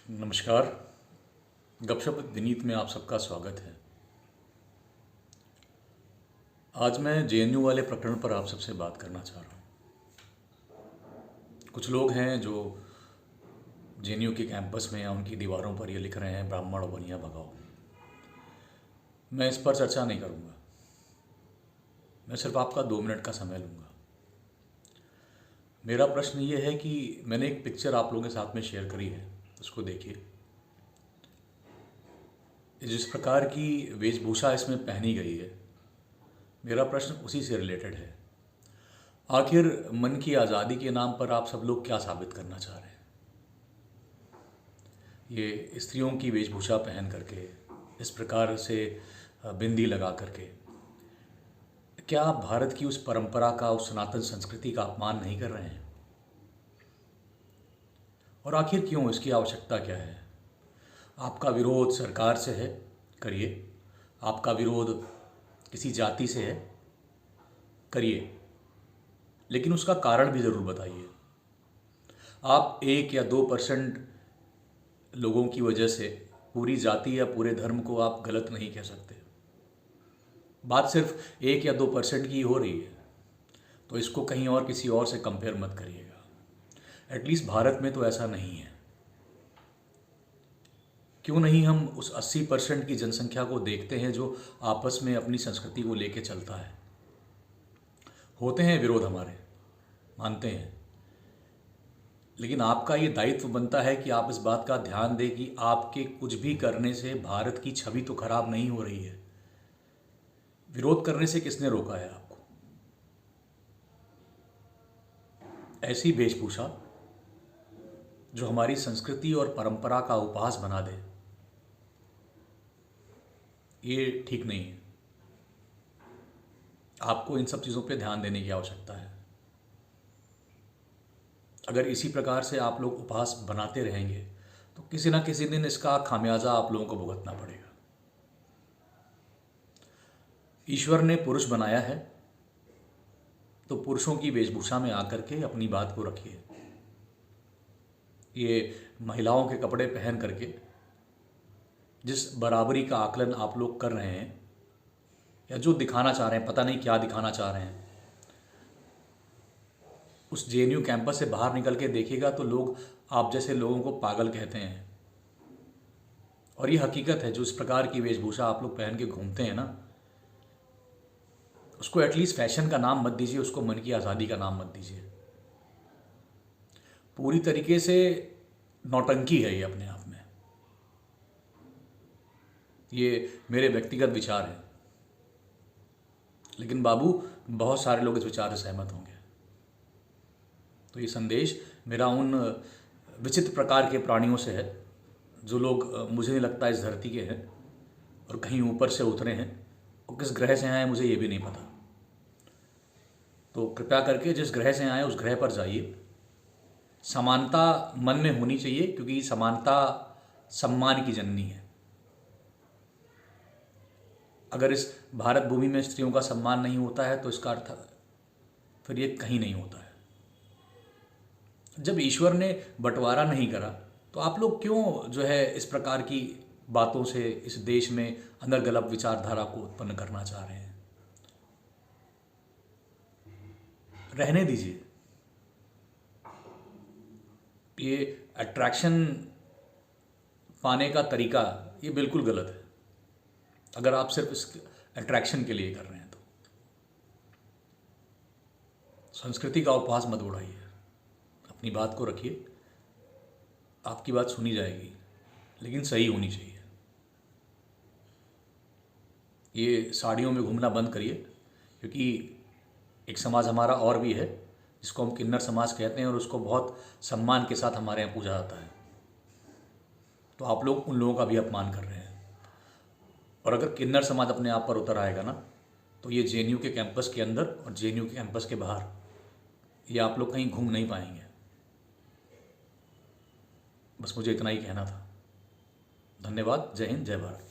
नमस्कार। गपशप विनीत में आप सबका स्वागत है। आज मैं जेएनयू वाले प्रकरण पर आप सबसे बात करना चाह रहा हूँ। कुछ लोग हैं जो जेएनयू के कैंपस में या उनकी दीवारों पर ये लिख रहे हैं, ब्राह्मण बनिया भगाओ। मैं इस पर चर्चा नहीं करूँगा। मैं सिर्फ आपका 2 मिनट का समय लूँगा। मेरा प्रश्न ये है कि मैंने एक पिक्चर आप लोगों के साथ में शेयर करी है, उसको देखिए। जिस प्रकार की वेशभूषा इसमें पहनी गई है, मेरा प्रश्न उसी से रिलेटेड है। आखिर मन की आज़ादी के नाम पर आप सब लोग क्या साबित करना चाह रहे हैं? ये स्त्रियों की वेशभूषा पहन करके, इस प्रकार से बिंदी लगा करके, क्या आप भारत की उस परंपरा का, उस सनातन संस्कृति का अपमान नहीं कर रहे हैं? और आखिर क्यों? इसकी आवश्यकता क्या है? आपका विरोध सरकार से है, करिए। आपका विरोध किसी जाति से है, करिए, लेकिन उसका कारण भी ज़रूर बताइए। आप 1 या 2% लोगों की वजह से पूरी जाति या पूरे धर्म को आप गलत नहीं कह सकते। बात सिर्फ 1 या 2% की हो रही है, तो इसको कहीं और किसी और से कंपेयर मत करिएगा। एटलीस्ट भारत में तो ऐसा नहीं है। क्यों नहीं हम उस 80% की जनसंख्या को देखते हैं जो आपस में अपनी संस्कृति को लेके चलता है? होते हैं विरोध हमारे, मानते हैं, लेकिन आपका ये दायित्व बनता है कि आप इस बात का ध्यान दें कि आपके कुछ भी करने से भारत की छवि तो खराब नहीं हो रही है। विरोध करने से किसने रोका है आपको? ऐसी वेशभूषा जो हमारी संस्कृति और परंपरा का उपहास बना दे, ये ठीक नहीं है। आपको इन सब चीज़ों पे ध्यान देने की आवश्यकता है। अगर इसी प्रकार से आप लोग उपहास बनाते रहेंगे तो किसी ना किसी दिन इसका खामियाजा आप लोगों को भुगतना पड़ेगा। ईश्वर ने पुरुष बनाया है तो पुरुषों की वेशभूषा में आकर के अपनी बात को रखिए। ये महिलाओं के कपड़े पहन करके जिस बराबरी का आकलन आप लोग कर रहे हैं, या जो दिखाना चाह रहे हैं, पता नहीं क्या दिखाना चाह रहे हैं, उस जेएनयू कैंपस से बाहर निकल के देखिएगा तो लोग आप जैसे लोगों को पागल कहते हैं। और ये हकीकत है। जो इस प्रकार की वेशभूषा आप लोग पहन के घूमते हैं ना, उसको एटलीस्ट फैशन का नाम मत दीजिए, उसको मन की आज़ादी का नाम मत दीजिए। पूरी तरीके से नौटंकी है ये अपने आप में। ये मेरे व्यक्तिगत विचार हैं, लेकिन बाबू बहुत सारे लोग इस विचार से सहमत होंगे। तो ये संदेश मेरा उन विचित्र प्रकार के प्राणियों से है जो लोग मुझे नहीं लगता इस धरती के हैं और कहीं ऊपर से उतरे हैं, और किस ग्रह से आए मुझे ये भी नहीं पता। तो कृपया करके जिस ग्रह से आए उस ग्रह पर जाइए। समानता मन में होनी चाहिए, क्योंकि समानता सम्मान की जननी है। अगर इस भारत भूमि में स्त्रियों का सम्मान नहीं होता है तो इसका अर्थ फिर ये कहीं नहीं होता है। जब ईश्वर ने बंटवारा नहीं करा तो आप लोग क्यों जो है इस प्रकार की बातों से इस देश में अनर्गल विचारधारा को उत्पन्न करना चाह रहे हैं? रहने दीजिए। ये अट्रैक्शन पाने का तरीका ये बिल्कुल गलत है, अगर आप सिर्फ इस अट्रैक्शन के लिए कर रहे हैं तो। संस्कृति का उपहास मत उड़ाइए, अपनी बात को रखिए। आपकी बात सुनी जाएगी, लेकिन सही होनी चाहिए। ये साड़ियों में घूमना बंद करिए, क्योंकि एक समाज हमारा और भी है जिसको हम किन्नर समाज कहते हैं, और उसको बहुत सम्मान के साथ हमारे यहाँ पूजा जाता है। तो आप लोग उन लोगों का भी अपमान कर रहे हैं। और अगर किन्नर समाज अपने आप पर उतर आएगा ना, तो ये जेएनयू के कैंपस के अंदर और जेएनयू के कैंपस के बाहर ये आप लोग कहीं घूम नहीं पाएंगे। बस मुझे इतना ही कहना था। धन्यवाद। जय हिंद, जय भारत।